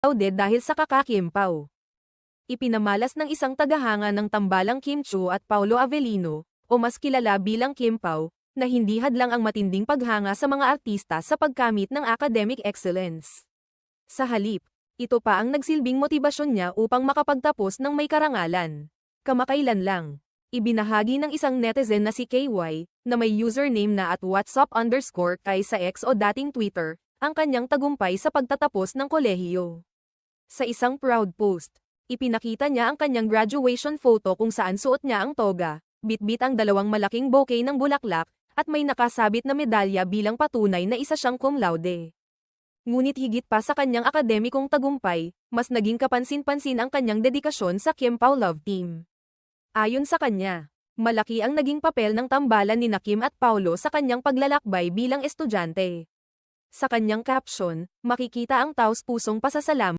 laude dahil sa kakakimpaw. Ipinamalas ng isang tagahanga ng tambalang Kim Chiu at Paulo Avellino, o mas kilala bilang Kim Pao, na hindi hadlang ang matinding paghanga sa mga artista sa pagkamit ng academic excellence. Sa halip, ito pa ang nagsilbing motibasyon niya upang makapagtapos ng may karangalan. Kamakailan lang, ibinahagi ng isang netizen na si KY, na may username na @whatsup_kay sa X o dating Twitter, ang kanyang tagumpay sa pagtatapos ng kolehiyo. Sa isang proud post, ipinakita niya ang kanyang graduation photo kung saan suot niya ang toga, bitbit ang dalawang malaking bouquet ng bulaklak, at may nakasabit na medalya bilang patunay na isa siyang cum laude. Ngunit higit pa sa kanyang akademikong tagumpay, mas naging kapansin-pansin ang kanyang dedikasyon sa Kim Pao Love Team. Ayon sa kanya, malaki ang naging papel ng tambalan ni Kim at Paulo sa kanyang paglalakbay bilang estudyante. Sa kanyang caption, makikita ang taos-pusong pasasalamat